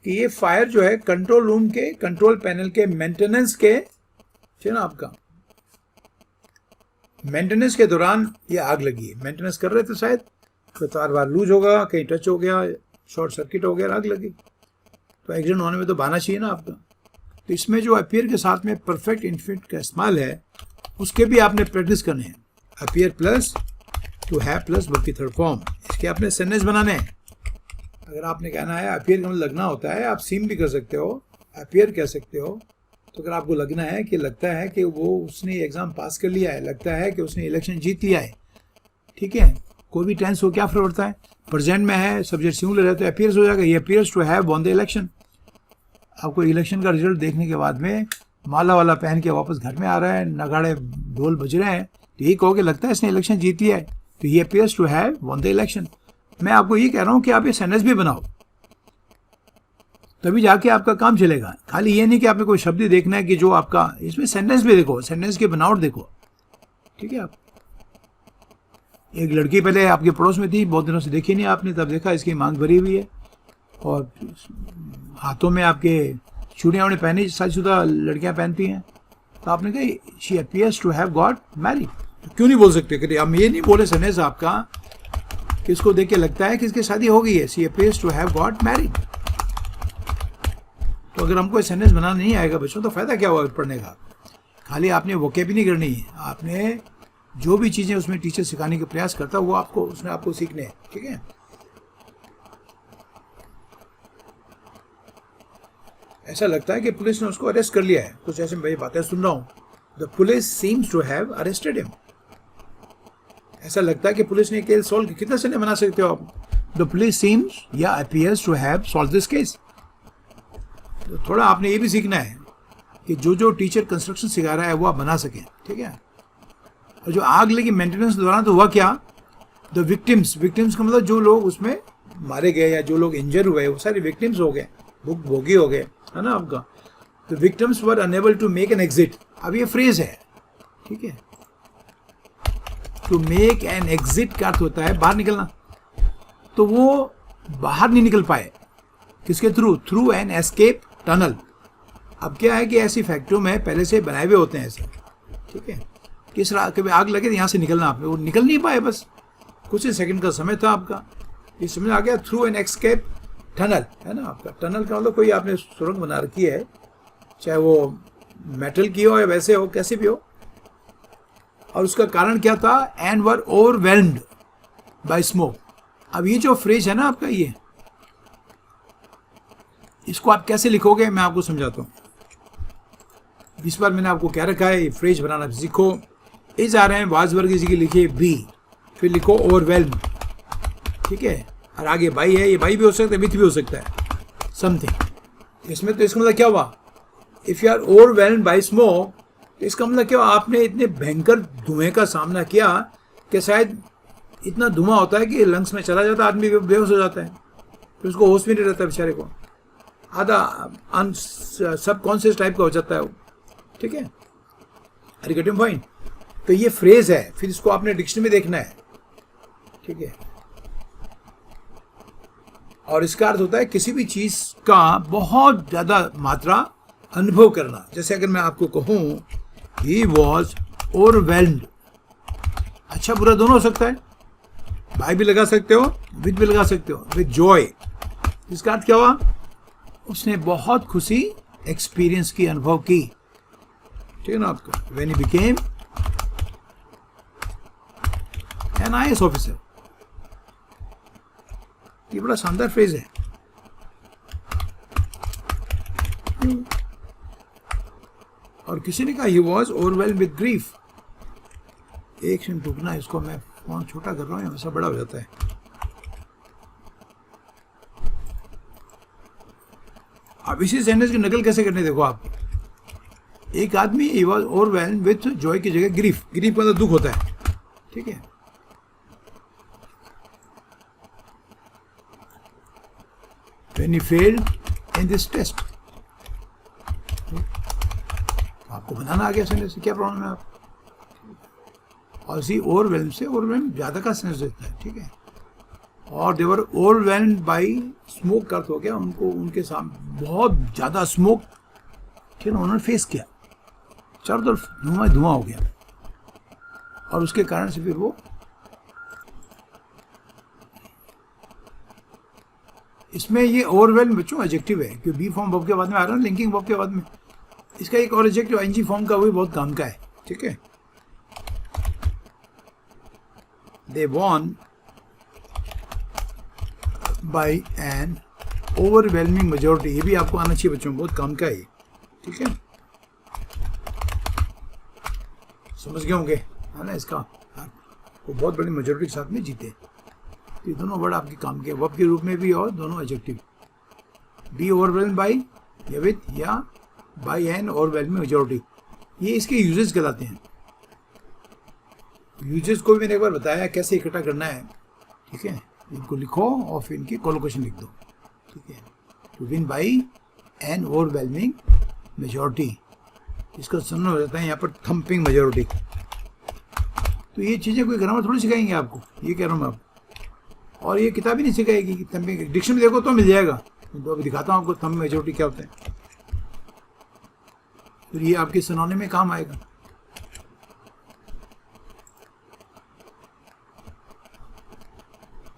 Speaker 1: कि ये फायर जो है कंट्रोल रूम के, कंट्रोल पैनल के मेंटेनेंस के, ठीक है ना, आपका मेंटेनेंस के दौरान ये आग लगी है। मेंटेनेंस कर रहे थे शायद, तो तार वार लूज होगा, कहीं टच हो गया, शॉर्ट सर्किट हो गया, आग लगी। तो एक्सीडेंट होने में तो बहाना चाहिए ना आपका। तो इसमें जो अपीयर के साथ में परफेक्ट इन्फिनिट का इस्तेमाल है, उसके भी आपने प्रैक्टिस करने हैं। Appear plus two have plus verb की थर्ड फॉर्म, इसके आपने सेंटेंस बनाने हैं। अगर आपने कहना है अपीयर का मतलब लगना होता है, आप सीम भी कर सकते हो, अपीयर कह सकते हो, तो अगर आपको लगता है कि वो उसने एग्ज़ाम पास कर लिया है, लगता है कि उसने इलेक्शन जीत लिया है, ठीक है, कोई भी टेंस हो क्या फर्क पड़ता है, प्रेजेंट में है, सब्जेक्ट सिंगुलर है तो अपीयर्स हो जाएगा, ये appears to have won the election. आपको इलेक्शन का रिजल्ट देखने के बाद में माला वाला पहन के वापस घर में आ रहा है, नगाड़े ढोल बज रहे हैं, तो यही कहोगे लगता है इसने इलेक्शन जीत लिया है, तो ये appears to have won the election. मैं आपको ये कह रहा हूँ कि आप ये सेंटेंस भी बनाओ, तभी जाके आपका काम चलेगा। खाली ये नहीं कि आपने कोई शब्द ही देखना है कि जो आपका, इसमें सेंटेंस भी देखो, सेंटेंस की बनावट देखो, ठीक है। आप एक लड़की पहले आपके पड़ोस में थी, बहुत दिनों से देखी नहीं आपने, तब देखा इसकी मांग भरी हुई है और हाथों में आपके चूड़ियाँ उन्हें पहनी, शादीशुदा लड़कियाँ पहनती हैं, तो आपने कहा she appears to have got married. तो क्यों नहीं बोल सकते कि हम ये नहीं बोले सेंटेंस आपका कि इसको देख के लगता है कि इसकी शादी हो गई है, she appears to have got married. तो अगर हमको सेंटेंस बनाना नहीं आएगा बच्चों तो फ़ायदा क्या होगा पढ़ने का। खाली आपने वोकेब नहीं करनी है, आपने जो भी चीज़ें उसमें टीचर सिखाने का प्रयास करता है वो आपको उसमें आपको सीखने हैं, ठीक है। ऐसा लगता है कि पुलिस ने उसको अरेस्ट कर लिया है, कुछ ऐसे मैं बातें सुन रहा हूँ, the police seems to have arrested him. ऐसा लगता है कि पुलिस ने केस सॉल्व किया। कितना से बना सकते हो आप, द पुलिस सीम्स या appears to have solve this case. तो थोड़ा आपने ये भी सीखना है कि जो जो टीचर कंस्ट्रक्शन सिखा रहा है वो आप बना सकें, ठीक है। और जो आग लगी मेंटेनेंस दौरान, तो वह क्या, द विक्टिम्स, विक्टिम्स का मतलब जो लोग उसमें मारे गए या जो लोग इंजर हुए वो सारे विक्टिम्स हो गए, भोगी हो गए, है ना आपका। The victims were unable to make an exit. अब ये फ्रेज है, ठीक है। टू मेक एन एग्जिट का अर्थ होता है बाहर निकलना, तो वो बाहर नहीं निकल पाए, किसके through, through an escape tunnel. अब क्या है कि ऐसी फैक्ट्रियों में पहले से बनाए हुए होते हैं ऐसे, ठीक है, किस कभी आग लगे तो यहाँ से निकलना, आपने वो निकल नहीं पाए, बस कुछ ही सेकंड का समय था आपका, ये समझ आ गया, थ्रू एन एस्केप टनल, है ना आपका। टनल का मतलब कोई आपने सुरंग बना रखी है, चाहे वो मेटल की हो या वैसे हो, कैसे भी हो, और उसका कारण क्या था, and were overwhelmed bye smoke. अब ये जो फ्रेज है ना आपका, ये इसको आप कैसे लिखोगे मैं आपको समझाता हूँ। इस बार मैंने आपको क्या रखा है, ये फ्रेज बनाना सीखो। इस आ रहे हैं वाजवर्ग की जगह लिखिए बी, फिर लिखो ओवरवेल्म, ठीक है, और आगे बाई है, ये बाई भी हो सकता है, विथ भी हो सकता है, समथिंग। इसमें तो इसका मतलब क्या हुआ, if you are overwhelm by smoke, तो इसका मतलब क्या हुआ, आपने इतने भयंकर धुएं का सामना किया कि शायद इतना धुआं होता है कि लंग्स में चला जाता है, आदमी बेहोश हो जाता है, फिर उसको होश भी नहीं रहता बेचारे को, आधा सबकॉन्शियस टाइप का हो जाता है वो, ठीक है। Are you getting point. तो ये फ्रेज है, फिर इसको आपने डिक्शनरी में देखना है, ठीक है। और इसका अर्थ होता है किसी भी चीज का बहुत ज्यादा मात्रा अनुभव करना। जैसे अगर मैं आपको कहूं ही वॉज ओवरवेल्म्ड, अच्छा बुरा दोनों हो सकता है, बाय भी लगा सकते हो, विद भी लगा सकते हो, विद जॉय। इसका अर्थ क्या हुआ, उसने बहुत खुशी एक्सपीरियंस की, अनुभव की, ठीक है ना आपका। When he became an IAS officer, ये बड़ा शानदार फ्रेज है। और किसी ने कहा he was overwhelmed with grief. एक सेकंड रुकना, इसको मैं फोन छोटा कर रहा हूँ, हमेशा बड़ा हो जाता है। अब इसी सेंटेंस की नकल कैसे करनी, देखो आप, एक आदमी he was overwhelmed with Joy की जगह ग्रीफ, ग्रीफ मतलब दुख होता है, ठीक है। When he failed in this test, आपको बनाना आ गया सेंटेंस, क्या प्रॉब्लम है आप। और इसी ओवरवेल्म से ओवरवेल्म ज्यादा का सेंस देता है, ठीक है। और देवर ओवरवेल्म्ड बाई स्मोक का अर्थ हो गया, उनको उनके सामने बहुत ज्यादा स्मोक, ठीक है ना, उन्होंने फेस किया, चारों तरफ धुआं धुआं हो गया, और उसके कारण से फिर वो, इसमें ये ओवरवेल्म बच्चों एडजेक्टिव है, क्योंकि बी फॉर्म वर्ब के बाद में आ रहा है, लिंकिंग वर्ब के बाद में इसका एक और एडजेक्टिव आईएनजी फॉर्म का, वो भी बहुत काम का है, ठीक है। They won by N overwhelming majority, ये भी आपको आना चाहिए बच्चों, बहुत काम का है, ठीक है। समझ गए होंगे, है ना, इसका वो बहुत बड़ी मेजोरिटी के साथ में जीते। तो ये दोनों वर्ड आपके काम के वर्ब के रूप में भी और दोनों एडजेक्टिव। बी ओवरवेल्म बाई या विद या बाई एन ओवरवेल्मिंग मेजोरिटी, ये इसके यूजेस कहलाते हैं। यूजेस को भी मैंने एक बार बताया कैसे इकट्ठा करना है, ठीक है। इनको लिखो और फिर इनकी कोलोकेशन लिख दो, ठीक है। To win by an overwhelming majority, इसका सुनना हो जाता है यहाँ पर थम्पिंग मेजोरिटी। तो ये चीज़ें कोई ग्रामर थोड़ी सिखाएंगे आपको, ये कह रहा हूँ मैं आपको। और ये किताब ही नहीं सिखाएगी कि थम्पिंग, डिक्शनरी देखो तो मिल जाएगा। तो अभी दिखाता हूँ आपको थम्ब मेजोरिटी क्या होता है, फिर ये आपके सुनाने में काम आएगा।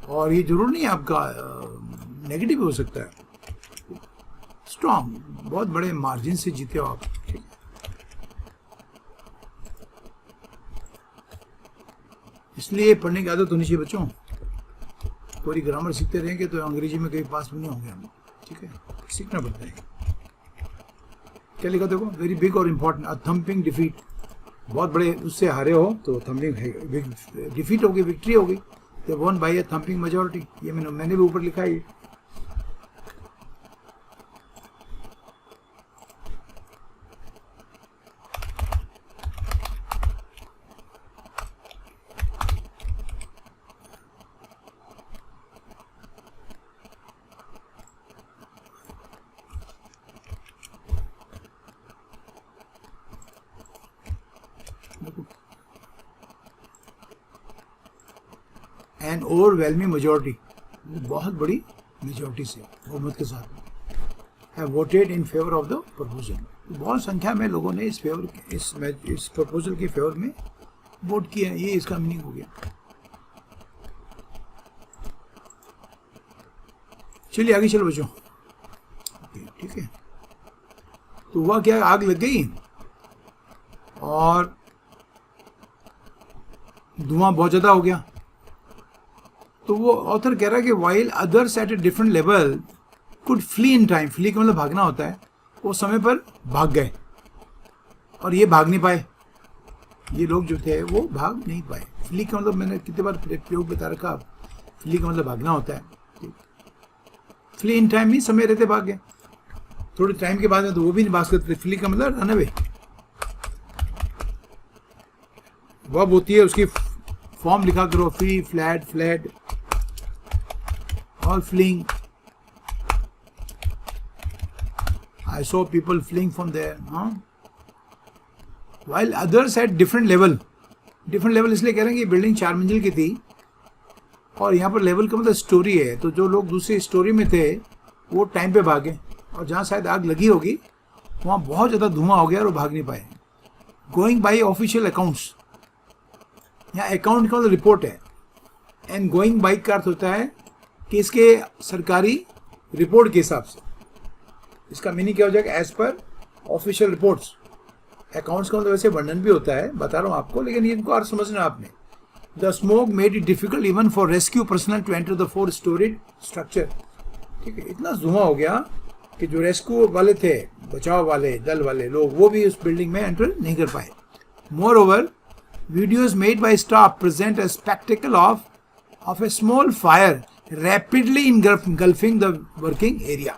Speaker 1: और ये जरूर नहीं आपका नेगेटिव हो सकता है, स्ट्रॉन्ग, बहुत बड़े मार्जिन से जीते हो आप, ठीक है। इसलिए पढ़ने की आदत होनी चाहिए बच्चों। पूरी ग्रामर सीखते रहेंगे तो अंग्रेजी में कहीं पास भी नहीं होंगे हम, ठीक है। सीखना पड़ता है। क्या लिखा देखो, वेरी बिग और इम्पोर्टेंट, अ थम्पिंग डिफीट, बहुत बड़े उससे हारे हो तो थम्पिंग डिफीट होगी, विक्ट्री होगी। They won by a thumping majority, ये मैंने भी ऊपर लिखा है। एन ओवरवेलमिंग मेजोरिटी, बहुत बड़ी मेजोरिटी से बहुमत के साथ have voted in favour of the proposal, बहुत संख्या में लोगों ने इस प्रपोजल के फेवर में वोट किया। ये इसका मीनिंग हो गया। चलिए आगे चलो बच्चों, ठीक है। तो हुआ क्या, आग लग गई और धुआं बहुत ज्यादा हो गया। तो वो ऑथर कह रहा है कि while others at a different level could flee in time, flee का मतलब भागना होता है, वो समय पर भाग गए और ये भाग नहीं पाए। ये लोग जो थे वो भाग नहीं पाए। फ्ली का मतलब मैंने कितने बार प्रयोग बता रखा, फ्ली का मतलब भागना होता है। फ्ली इन टाइम ही समय रहते भाग गए, थोड़े टाइम के बाद में तो वो भी नहीं भाग सकते। फ्ली का मतलब रन अवे, वर्ब होती है, उसकी फॉर्म लिखा करो, फ्री, फ्लैट, फ्लैट और fling. I saw people fleeing from there, हाँ। While others at different level, different level इसलिए कह रहे हैं कि बिल्डिंग 4 मंजिल की थी और यहाँ पर लेवल का मतलब स्टोरी है। तो जो लोग दूसरी स्टोरी में थे वो टाइम पे भागे और जहाँ शायद आग लगी होगी वहाँ बहुत ज़्यादा धुआं हो गया और वो भाग नहीं पाए। गोइंग बाई ऑफिशियल अकाउंट्स, यहाँ अकाउंट का मतलब रिपोर्ट है, एंड गोइंग बाई का अर्थ होता है कि इसके सरकारी रिपोर्ट के हिसाब से। इसका मीनिंग क्या हो जाएगा, as per official reports. Accounts का मतलब वैसे वर्णन भी होता है, बता रहा हूँ आपको, लेकिन ये इनको अर्थ समझना आपने। The smoke made it difficult even for rescue personnel to enter the 4 storied structure, ठीक है। इतना धुआं हो गया कि जो रेस्क्यू वाले थे, बचाव वाले दल वाले लोग, वो भी उस बिल्डिंग में एंटर नहीं कर पाए। More over, videos made by staff present a spectacle of a small fire rapidly engulfing the working area।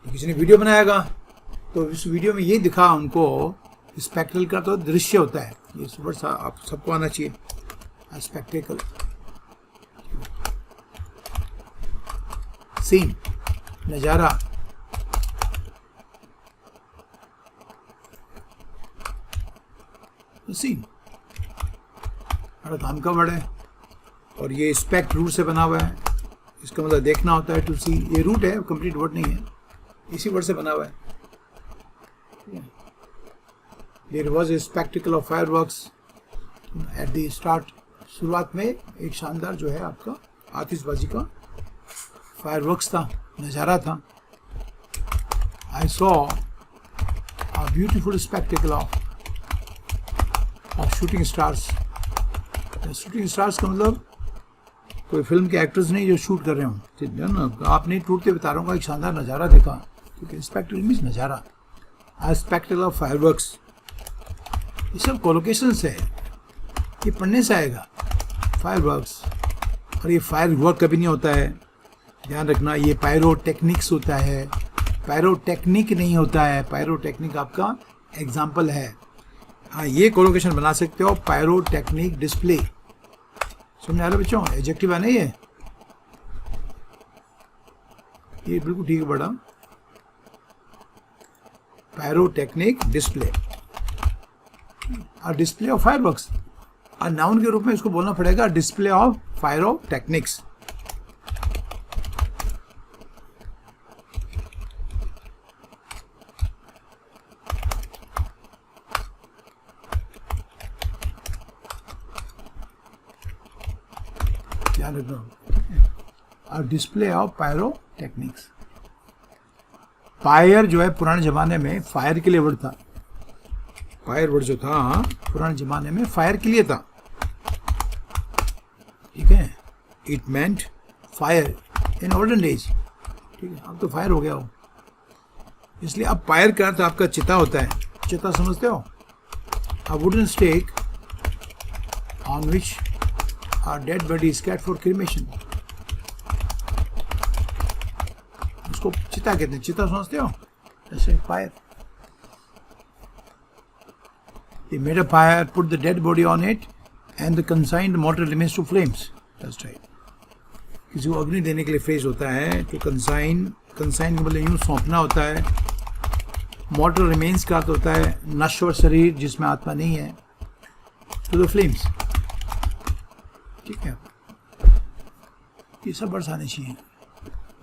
Speaker 1: किसी ने वीडियो बनाएगा तो इस वीडियो में ये दिखा उनको, स्पेक्टेकल का तो दृश्य होता है, ये वर्ड आप सबको आना चाहिए। स्पेक्टेकल, सीन, नजारा। सीन बड़ा काम का वर्ड है और ये स्पेक्ट रूट से बना हुआ है। इसका मतलब देखना होता है, टू सी। ये रूट है, कंप्लीट वर्ड नहीं है, इसी वर्ड से बना हुआ है। There was a spectacle of fireworks at the start, शुरुआत में एक शानदार जो है आपका आतिशबाजी का फायरवर्क्स था, नज़ारा था। I saw a beautiful spectacle of shooting stars. Shooting stars का मतलब कोई फिल्म के एक्टर्स नहीं जो शूट कर रहे हों, ठीक है ना। आप नहीं टूटते बता रहा हूँ, एक शानदार नज़ारा देखा, ठीक है। स्पेक्टिकल मीन्स नज़ारा। आ स्पेक्टिकल ऑफ फायरवर्क्स ये सब कोलोकेशन है, ये पढ़ने से आएगा। फायरवर्क्स, और ये फायर वर्क कभी नहीं होता है, ध्यान रखना। ये पायरोटेक्निक्स होता है, पायरोटेक्निक नहीं होता है। पायरोटेक्निक आपका एग्जाम्पल है। हाँ, ये कोलोकेशन बना सकते हो, पायरोटेक्निक डिस्प्ले। समझ आ रहा बच्चों? एडजेक्टिव है ना ये बिल्कुल ठीक है बड़ा। पायरोटेक्निक डिस्प्ले और डिस्प्ले ऑफ फायरवर्क्स, और नाउन के रूप में इसको बोलना पड़ेगा डिस्प्ले ऑफ पायरोटेक्निक्स। ध्यान रखना, और डिस्प्ले ऑफ पायरोटेक्निक्स। फायर जो है पुराने जमाने में फायर के लिए वर्ड था। फायर वर्ड जो था पुराने जमाने में फायर के लिए था, ठीक है। It meant fire in olden days, ठीक है। अब तो फायर हो गया हो, इसलिए अब फायर का अर्थ आपका चिता होता है। चिता समझते हो? A wooden stake on which are dead body is kept for cremation, उसको चिता कहते हैं। चिता समझते हो? ऐसे fire. They made a fire, put the dead body on it, and the consigned mortal remains to flames. That's right. किसी को अग्नि देने के लिए फ्रेज होता है तो कंसाइन मतलब यूं सौंपना होता है। मॉर्टल रिमेन्स का अर्थ होता है नश्वर शरीर जिसमें आत्मा नहीं है, टू द फ्लेम्स, ठीक है। ये सब बरसाने चाहिए।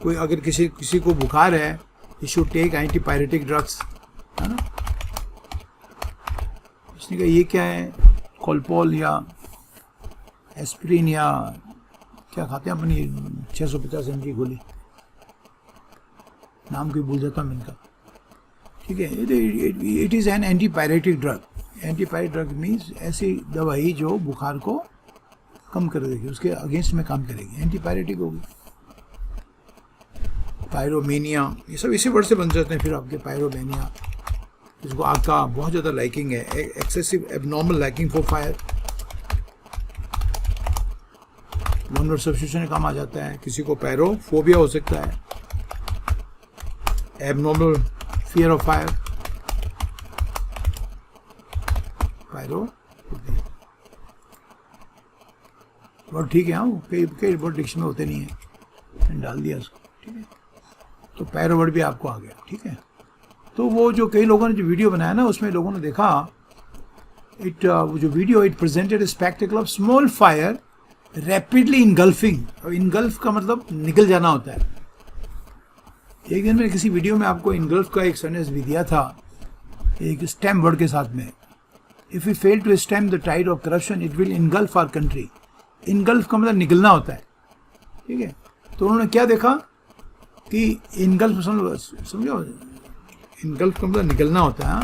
Speaker 1: कोई अगर किसी को बुखार है, you should take antipyretic drugs, है ना। उसने कहा ये क्या है, कोलपोल या एस्प्रिन या क्या खाते हैं अपनी 650 mg गोली, नाम कोई भूल जाता हूँ इनका, ठीक है। It is an antipyretic drug. Antipyretic drug means ऐसी दवाई जो बुखार को कम कर देगी, उसके अगेंस्ट में काम करेगी, एंटीपायरेटिक होगी। पायरोमेनिया, ये सब इसी वर्ड से बन जाते हैं फिर आपके। पायरोमेनिया, इसको आग का बहुत ज़्यादा लाइकिंग है, excessive abnormal liking for fire. One word substitution में काम आ जाता है। किसी को पैरोफोबिया हो सकता है, abnormal fear of fire, pyrophobia word, ठीक है। हाँ, कई वर्ड डिक्शन में होते नहीं है, मैंने डाल दिया उसको, ठीक है। तो पैरो वर्ड भी आपको आ गया, ठीक है। तो वो जो कई लोगों ने जो वीडियो बनाया ना, उसमें लोगों ने देखा वो जो video it presented A spectacle of small fire rapidly engulfing. और इनगल्फ का मतलब निकल जाना होता है। एक दिन मैंने किसी वीडियो में आपको इनगल्फ का एक सेंटेंस भी दिया था, एक स्टेम वर्ड के साथ में। If we fail to stem the tide of corruption it will engulf our country. Engulf का मतलब निकलना होता है, ठीक है। तो उन्होंने क्या देखा कि इनगल्फ समझो, इनगल्फ का मतलब निकलना होता है,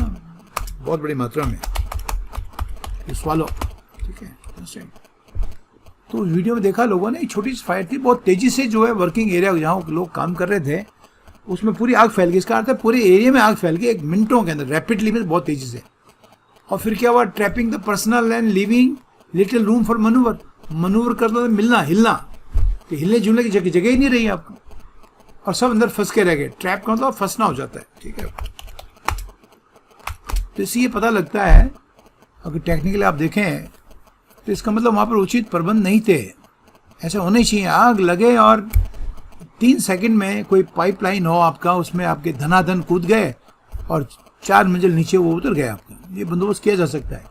Speaker 1: बहुत बड़ी मात्रा में, स्वालो, ठीक है। तो उस वीडियो में देखा लोगों ने, एक छोटी सी फायर थी, बहुत तेजी से जो है वर्किंग एरिया जहाँ लोग काम कर रहे थे उसमें पूरी आग फैल गई। इसका अर्थ है पूरे एरिया में आग फैल गई एक मिनटों के अंदर, रैपिडली में, बहुत तेजी से। और फिर क्या हुआ, trapping the personal and living little room for manoeuvre. Manoeuvre करना तो मिलना, हिलना, तो हिलने जुलने की जगह ही नहीं रही आपको, और सब अंदर फंस के रह गए। ट्रैप का मतलब फंसना हो जाता है, ठीक है। तो इससे ये पता लगता है, अगर टेक्निकली आप देखें तो इसका मतलब वहाँ पर उचित प्रबंध नहीं थे। ऐसे होने चाहिए, आग लगे और 3 सेकंड में कोई पाइपलाइन हो आपका, उसमें आपके धनाधन कूद गए और 4 मंजिल नीचे वो उतर गए आपका। ये बंदोबस्त किया जा सकता है,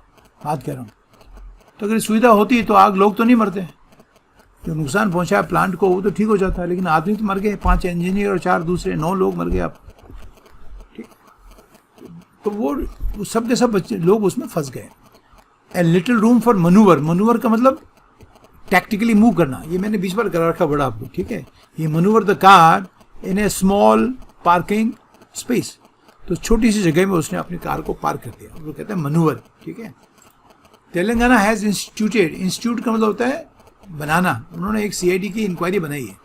Speaker 1: बात कह रहा हूँ। तो अगर सुविधा होती तो आग लोग तो नहीं मरते, जो नुकसान पहुंचाया प्लांट को वो तो ठीक हो जाता है, लेकिन आदमी तो मर गए, 5 इंजीनियर और 4 दूसरे, 9 लोग मर गए आप, ठीक। तो वो सब के सब बच्चे लोग उसमें फंस गए। A little room for manoeuvre. Manoeuvre का मतलब टैक्टिकली मूव करना, ये मैंने 20 बार करा रखा बड़ा आपको, ठीक है। ये manoeuvre the car in A small parking space. तो छोटी सी जगह में उसने अपनी कार को पार्क कर दिया, वो कहते हैं मनूवर, ठीक है। तेलंगाना हैज इंस्टीट्यूटेड, इंस्टीट्यूट का मतलब होता है बनाना। उन्होंने एक CID की इंक्वायरी बनाई है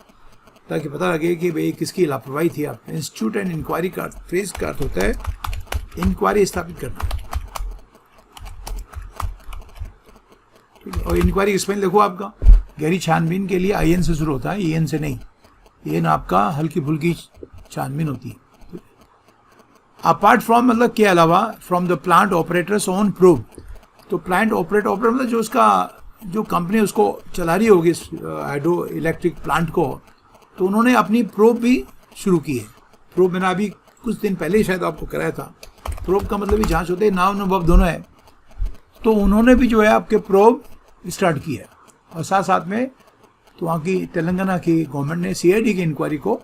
Speaker 1: ताकि पता लगे कि भाई किसकी लापरवाही थी। आप इंस्टीट्यूट एंड इंक्वायरी का फ्रेज का अर्थ होता है इंक्वायरी स्थापित करना, और इंक्वायरी का स्पेलिंग देखो आपका, गहरी छानबीन के लिए IN से शुरू होता है, EN से नहीं। EN आपका हल्की फुल्की छानबीन होती है। अपार्ट फ्रॉम मतलब के अलावा, from the plant operators on probe, तो प्लांट ऑपरेटर मतलब जो उसका जो कंपनी उसको चला रही होगी हाइड्रो इलेक्ट्रिक प्लांट को, तो उन्होंने अपनी प्रोब भी शुरू की है। प्रोब मैंने अभी कुछ दिन पहले ही शायद आपको कराया था। प्रोब का मतलब भी जांच होते हैं, नाव अनुभव दोनों है। तो उन्होंने भी जो है आपके प्रोब स्टार्ट की है, और साथ साथ में तो वहाँ की तेलंगाना की गवर्नमेंट ने CID की इंक्वायरी को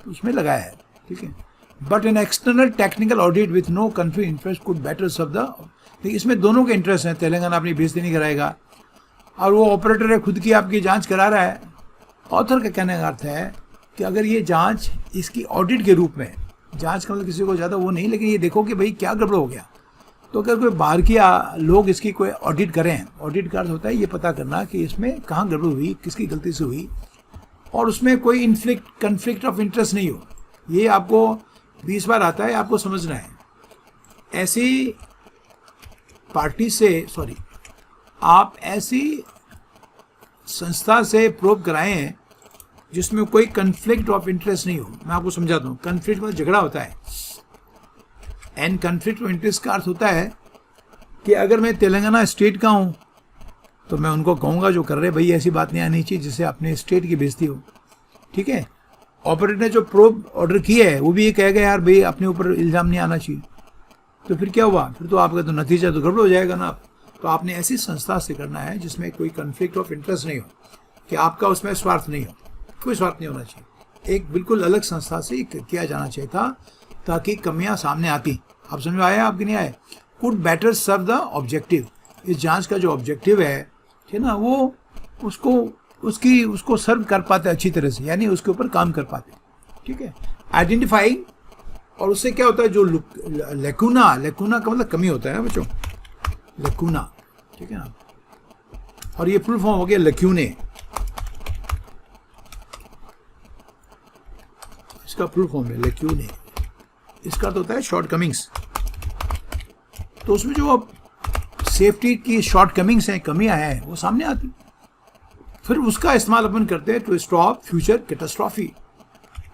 Speaker 1: उसमें लगाया है, ठीक है। But an external technical audit with no country interest could better serve the, इसमें दोनों के इंटरेस्ट हैं। तेलंगाना अपनी बेइज्जती नहीं कराएगा, और वो ऑपरेटर है खुद की आपकी जांच करा रहा है। ऑथर का कहने का अर्थ है कि अगर ये जांच इसकी ऑडिट के रूप में, जांच का मतलब किसी को ज़्यादा वो नहीं, लेकिन ये देखो कि भाई क्या गड़बड़ हो गया, तो अगर कोई बाहर की लोग इसकी कोई ऑडिट करें, ऑडिट का अर्थ होता है ये पता करना कि इसमें कहाँ गड़बड़ हुई, किसकी गलती से हुई, और उसमें कोई कन्फ्लिक्ट ऑफ इंटरेस्ट नहीं हो। ये आपको 20 बार आता है, आपको समझना है। ऐसी पार्टी से, सॉरी, आप ऐसी संस्था से प्रोब कराएं जिसमें कोई कन्फ्लिक्ट ऑफ इंटरेस्ट नहीं हो। मैं आपको समझाता हूँ। कन्फ्लिक्ट में झगड़ा होता है, एंड कन्फ्लिक्ट ऑफ इंटरेस्ट का अर्थ होता है कि अगर मैं तेलंगाना स्टेट का हूँ तो मैं उनको कहूँगा जो कर रहे भाई ऐसी बात नहीं आनी चाहिए जिससे अपने स्टेट की बेइज्जती हो, ठीक है। ऑपरेटर ने जो प्रोब ऑर्डर किया है वो भी ये कहेगा यार भाई अपने ऊपर इल्ज़ाम नहीं आना चाहिए, तो फिर क्या हुआ, फिर तो आपका तो नतीजा तो गड़बड़ हो जाएगा ना। तो आपने ऐसी संस्था से करना है जिसमें कोई कन्फ्लिक्ट ऑफ इंटरेस्ट नहीं हो, कि आपका उसमें स्वार्थ नहीं हो, कोई स्वार्थ नहीं होना चाहिए। एक बिल्कुल अलग संस्था से किया जाना चाहिए था ताकि कमियां सामने आती। आप समझ में आया आपकी नहीं आए। Could better serve the objective, इस जांच का जो ऑब्जेक्टिव है, ठीक है ना, वो उसको सर्व कर पाते अच्छी तरह से, यानी उसके ऊपर काम कर पाते, ठीक है। आइडेंटिफाइंग, और उससे क्या होता है जो लेकुना का मतलब कमी होता है ना बच्चों, लेकुना, ठीक है ना। और ये फुल फॉर्म हो गया लेक्यूने, इसका फुल फॉर्म है लेक्यूने। इसका तो होता है शॉर्ट कमिंग्स। तो उसमें जो अब सेफ्टी की शॉर्ट कमिंग्स हैं, कमियां हैं, वो सामने आती, फिर उसका इस्तेमाल अपन करते हैं to stop future catastrophe.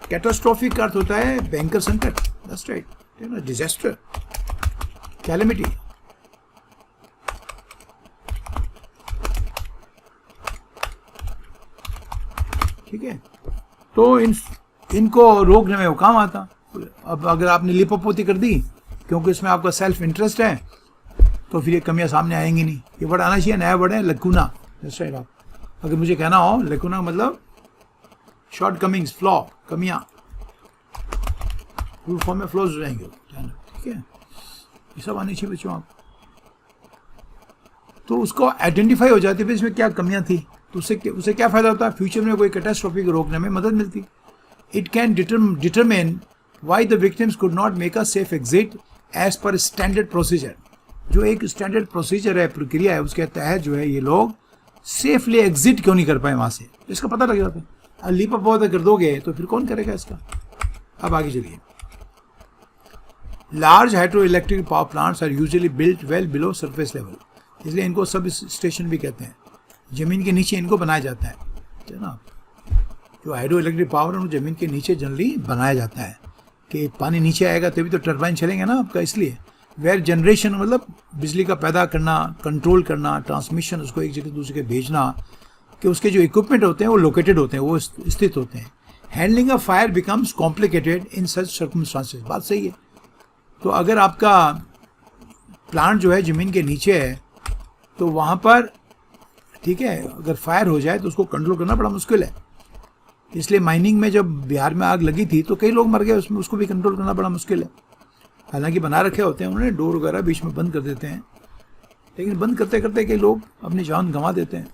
Speaker 1: Catastrophe का अर्थ होता है भयंकर संकट, दैट्स राइट, ठीक है, डिजास्टर, कैलेमिटी। ठीक है, तो इनको रोकने में वो काम आता। अब अगर आपने लिपोपोती कर दी क्योंकि इसमें आपका सेल्फ इंटरेस्ट है, तो फिर ये कमियां सामने आएंगी नहीं। ये वर्ड आना चाहिए, नया वर्ड है लेकुना, दैट्स राइट। आप अगर मुझे कहना हो लेकुना मतलब शॉर्ट कमिंग्स, फ्लॉ, कमियां, फुल फॉर्म में फ्लॉज हो जाएंगे, ठीक है। ये सब आनी चाहिए बच्चों आप। तो उसको आइडेंटिफाई हो जाती है इसमें क्या कमियां थी, तो उससे क्या फायदा होता है, फ्यूचर में कोई कैटास्ट्रोफी को रोकने में मदद मिलती। It can determine why the victims could not make a safe exit as per standard procedure. जो एक स्टैंडर्ड प्रोसीजर है, प्रक्रिया है, उसके तहत जो है ये लोग सेफली एग्जिट क्यों नहीं कर पाए वहां से, इसका पता लग जाता है। अब लीप अप कर दोगे तो फिर कौन करेगा इसका। अब आगे चलिए। Large hydroelectric power plants are usually built well below surface level, इसलिए इनको सब स्टेशन भी कहते हैं। जमीन के नीचे इनको बनाया जाता है ना। जो हाइड्रो इलेक्ट्रिक पावर है वो जमीन के नीचे जनरली बनाया जाता है कि पानी नीचे आएगा तभी तो टरबाइन चलेंगे ना आपका। इसलिए वेयर जनरेशन मतलब बिजली का पैदा करना, कंट्रोल करना, ट्रांसमिशन, उसको एक जगह दूसरे के भेजना, कि उसके जो इक्विपमेंट होते हैं वो लोकेटेड होते हैं, वो स्थित होते हैं। Handling of fire becomes complicated in such circumstances, बात सही है। तो अगर आपका प्लांट जो है ज़मीन के नीचे है तो वहाँ पर, ठीक है, अगर फायर हो जाए तो उसको कंट्रोल करना बड़ा मुश्किल है। इसलिए माइनिंग में जब बिहार में आग लगी थी तो कई लोग मर गए उसमें, उसको भी कंट्रोल करना बड़ा मुश्किल है। हालांकि बना रखे होते हैं उन्होंने, डोर वगैरह बीच में बंद कर देते हैं, लेकिन बंद करते करते कई लोग अपनी जान गंवा देते हैं।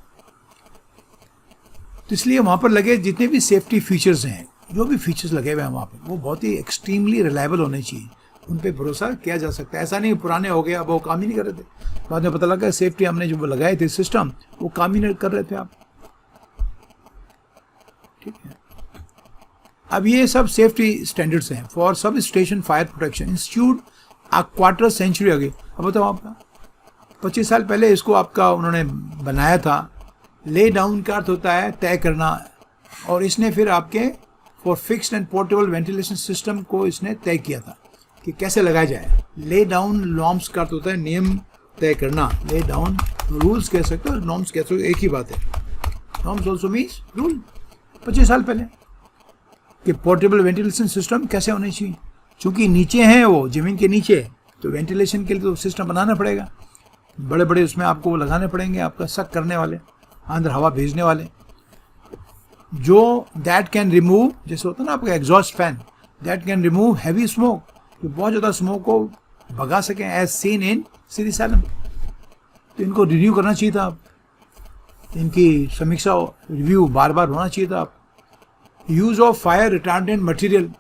Speaker 1: तो इसलिए वहाँ पर लगे जितने भी सेफ्टी फीचर्स हैं, जो भी फीचर्स लगे हुए हैं वहाँ पर, वो बहुत ही एक्सट्रीमली रिलायबल होने चाहिए, उन पर भरोसा किया जा सकता है। ऐसा नहीं पुराने हो गए, अब वो काम ही नहीं कर रहे थे, बाद में पता लगा सेफ्टी हमने जो लगाए थे सिस्टम वो काम ही नहीं कर रहे थे आप, ठीक है। अब ये सब सेफ्टी स्टैंडर्ड्स हैं for substation fire protection institute, a quarter century आगे। अब बताओ आपका 25 साल पहले इसको आपका उन्होंने बनाया था। ले डाउन का अर्थ होता है तय करना, और इसने फिर आपके for fixed and portable ventilation system को इसने तय किया था कि कैसे लगाया जाए। ले डाउन नॉर्म्स का अर्थ होता है नियम तय करना, ले डाउन रूल्स कह सकते हो, नॉर्म्स कह सकते हो, एक ही बात है। Norms also means rule. 25 साल पहले कि पोर्टेबल वेंटिलेशन सिस्टम कैसे होने चाहिए, चूंकि नीचे हैं वो ज़मीन के नीचे, तो वेंटिलेशन के लिए तो सिस्टम बनाना पड़ेगा, बड़े बड़े उसमें आपको वो लगाने पड़ेंगे, आपका सक करने वाले, अंदर हवा भेजने वाले, जो दैट कैन रिमूव, जैसे होता है ना आपका exhaust fan, that can remove heavy smoke, जो बहुत ज़्यादा स्मोक को भगा सकें, as seen in Srisailam. तो इनको रिव्यू करना चाहिए था, इनकी समीक्षा रिव्यू बार बार होना चाहिए था। Use of fire retardant material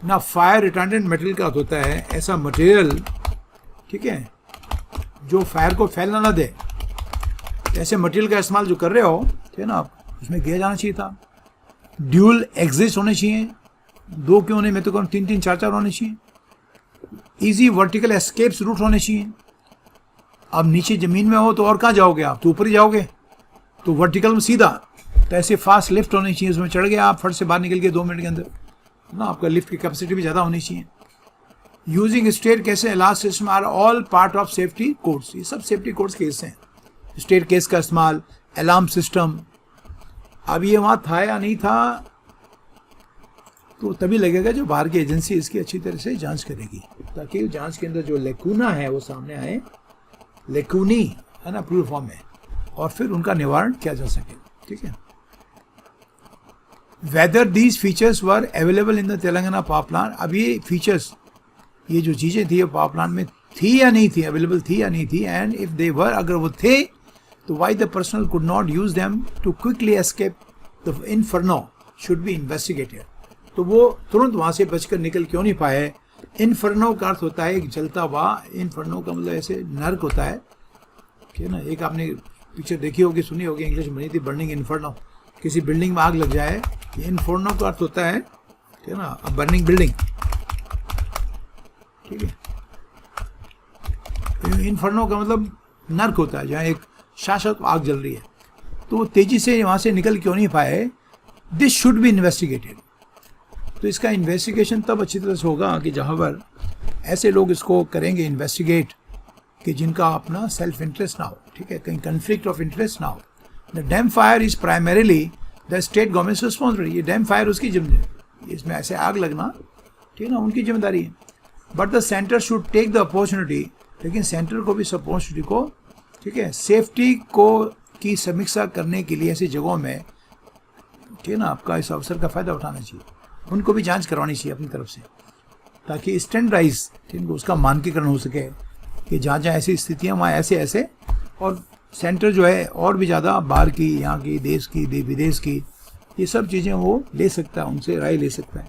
Speaker 1: ना, फायर रिटार्डेंट मटेरियल का होता है ऐसा मटेरियल, ठीक है, जो फायर को फैलना ना दे। ऐसे मटेरियल का इस्तेमाल जो कर रहे हो, ठीक है ना, आप उसमें किया जाना चाहिए था। ड्यूल एग्जिस्ट होने चाहिए, 2 क्यों नहीं, मैं तो कहूँ 3-3, 4-4 होने चाहिए। इजी वर्टिकल एस्केप्स रूट होने चाहिए। अब नीचे ज़मीन में हो तो और कहाँ जाओगे आप, तो ऊपर ही जाओगे, तो वर्टिकल में सीधा, तो ऐसे फास्ट लिफ्ट होनी चाहिए, उसमें चढ़ गए आप फट से बाहर निकल के 2 मिनट के अंदर ना, आपका लिफ्ट की कैपेसिटी भी ज़्यादा होनी चाहिए। यूजिंग स्टेयर कैसे इलाज system are all part of safety codes, ये सब सेफ्टी कोड्स के हिस्से हैं। स्टेयर केस का इस्तेमाल, अलार्म सिस्टम, अब ये वहाँ था या नहीं था तो तभी लगेगा जो बाहर की एजेंसी इसकी अच्छी तरह से जांच करेगी, ताकि जांच के अंदर जो लेकुना है वो सामने आए, लेकुनी है ना प्लूरल फॉर्म में, और फिर उनका निवारण किया जा सके। ठीक है, whether these features were available in the Telangana power plant, अब ये फीचर्स, ये जो चीज़ें थी पावर प्लांट में थी या नहीं थी, अवेलेबल थी या नहीं थी, एंड इफ दे वर, अगर वो थे तो why the personnel could not use them to quickly escape the inferno should be investigated, तो वो तुरंत वहाँ से बचकर निकल क्यों नहीं पाए। इन्फर्नो का अर्थ होता है एक जलता हुआ, इन्फर्नो का मतलब ऐसे नर्क होता है, ठीक है ना, एक आपने पिक्चर देखी होगी, सुनी होगी, इंग्लिश में बनी थी, बर्निंग इन्फर्नो, किसी बिल्डिंग में आग लग जाए, इन्फर्नो का अर्थ होता है, ठीक है ना, बर्निंग बिल्डिंग, ठीक है। इन्फर्नो का मतलब नर्क होता है, जहाँ एक शाश्वत आग जल रही है, तो वो तेजी से वहाँ से निकल क्यों नहीं पाए। दिस शुड बी इन्वेस्टिगेटेड, तो इसका इन्वेस्टिगेशन तब अच्छी तरह से होगा कि जहाँ पर ऐसे लोग इसको करेंगे इन्वेस्टिगेट कि जिनका अपना सेल्फ इंटरेस्ट ना हो, ठीक है, कहीं कन्फ्लिक्ट ऑफ इंटरेस्ट ना हो। The dam fire is primarily the state government responsibility, ये डैम फायर उसकी जिम्मेदारी, इसमें ऐसे आग लगना, ठीक है ना, उनकी जिम्मेदारी है। But the centre should take the opportunity, लेकिन सेंटर को भी इस अपॉर्चुनिटी को, ठीक है, सेफ्टी को की समीक्षा करने के लिए ऐसी जगहों में, ठीक है ना, आपका इस अवसर का फ़ायदा उठाना चाहिए, उनको भी जांच करवानी चाहिए अपनी तरफ से, ताकि स्टैंडर्डाइज, ठीक है, उसका मानकीकरण हो सके कि जहाँ जहाँ ऐसी स्थितियाँ वहाँ ऐसे ऐसे, और सेंटर जो है और भी ज़्यादा बाहर की, यहाँ की, देश की, विदेश की, ये सब चीज़ें वो ले सकता है, उनसे राय ले सकता है।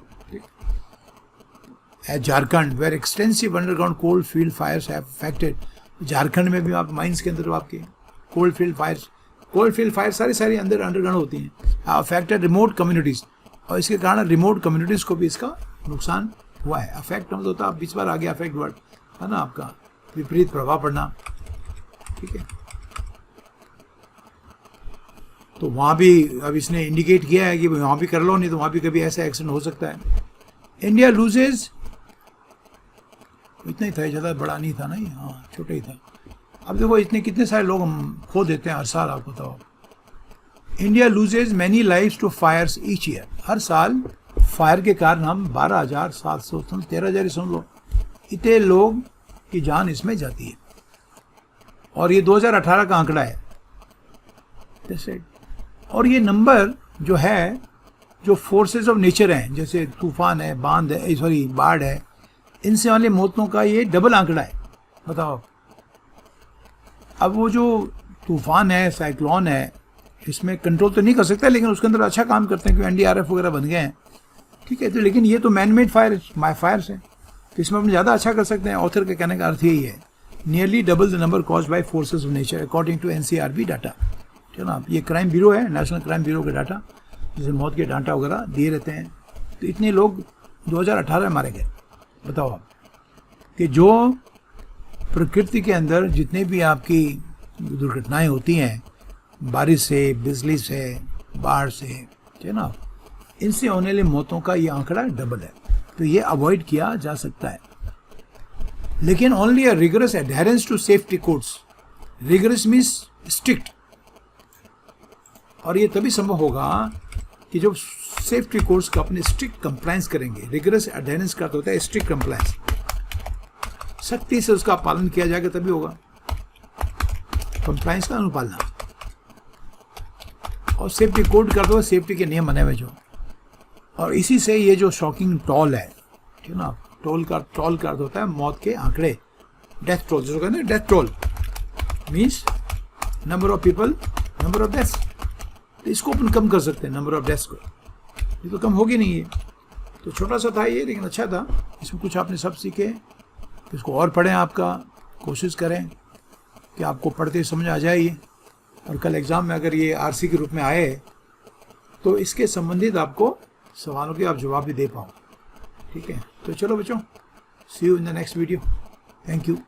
Speaker 1: Jharkhand where extensive underground coal field fires have affected, Jharkhand में भी आप माइंस के अंदर आपके कोल फील्ड फायर सारी अंदर अंडरग्राउंड होती हैं, अफेक्टेड रिमोट कम्युनिटीज़, और इसके कारण रिमोट कम्युनिटीज़ को भी इसका नुकसान हुआ है। अफेक्ट मतलब होता है, बीच बार आ गया अफेक्ट वर्ड, है ना, आपका विपरीत प्रभाव पड़ना, ठीक है। तो वहाँ भी अब इसने इंडिकेट किया है कि वहाँ भी कर लो, नहीं तो वहाँ भी कभी ऐसा एक्सीडेंट हो सकता है। इंडिया लूजेज, इतना ही था, ज़्यादा बड़ा नहीं था ना ये, हाँ छोटा ही था। अब देखो इतने कितने सारे लोग हम खो देते हैं हर साल, आप बताओ। India loses many lives to fires each year, हर साल फायर के कारण हम 12,700 13,000 सुन लो, इतने लोग की जान इसमें जाती है, और ये 2018 का आंकड़ा है। और ये नंबर जो है, जो फोर्सेस ऑफ नेचर हैं, जैसे तूफान है, बांध है, सॉरी बाढ़ है, इनसे वाले मौतों का ये डबल आंकड़ा है, बताओ। अब वो जो तूफान है, साइक्लोन है, इसमें कंट्रोल तो नहीं कर सकता, लेकिन उसके अंदर अच्छा काम करते हैं क्योंकि NDRF वगैरह बन गए हैं, ठीक है। तो लेकिन ये तो मैन मेड फायर्स है, तो इसमें हम ज़्यादा अच्छा कर सकते हैं। ऑथर के कहने का अर्थ यही है, nearly double the number caused by forces of nature according to NCRB data, ठीक है ना। ये क्राइम ब्यूरो है, नेशनल क्राइम ब्यूरो का डाटा, जिसे मौत के डाटा वगैरह दिए रहते हैं। तो इतने लोग 2018 में मारे गए, बताओ आप, कि जो प्रकृति के अंदर जितने भी आपकी दुर्घटनाएं होती हैं, बारिश से, बिजली से, बाढ़ से, है ना, इनसे होने वाली मौतों का ये आंकड़ा डबल है। तो ये अवॉइड किया जा सकता है, लेकिन only a rigorous adherence to safety codes. Rigorous means strict, और ये तभी संभव होगा कि जब सेफ्टी कोड्स का अपने स्ट्रिक्ट कंप्लायंस करेंगे। रिगरस एडहेरेंस का होता है स्ट्रिक्ट कंप्लायंस, सख्ती से उसका पालन किया जाएगा तभी होगा कंप्लायंस का अनुपालना। और सेफ्टी कोड का तो सेफ्टी के नियम बने हुए जो, और इसी से ये जो शॉकिंग टॉल है, ठीक है ना, टॉल का अर्थ होता है मौत के आंकड़े, डेथ टोल जिसको कहते हैं। Death toll means number of people, number of deaths. तो इसको अपन कम कर सकते हैं, नंबर ऑफ डेथ्स को। ये तो कम होगी नहीं है। तो छोटा सा था ये, लेकिन अच्छा था। इसमें कुछ आपने सब सीखे। इसको और पढ़ें, आपका कोशिश करें कि आपको पढ़ते समझ आ जाए ये, और कल एग्ज़ाम में अगर ये आरसी के रूप में आए तो इसके संबंधित आपको सवालों के आप जवाब भी दे पाओ। ठीक है, तो चलो बच्चों, see you in the next video. Thank you.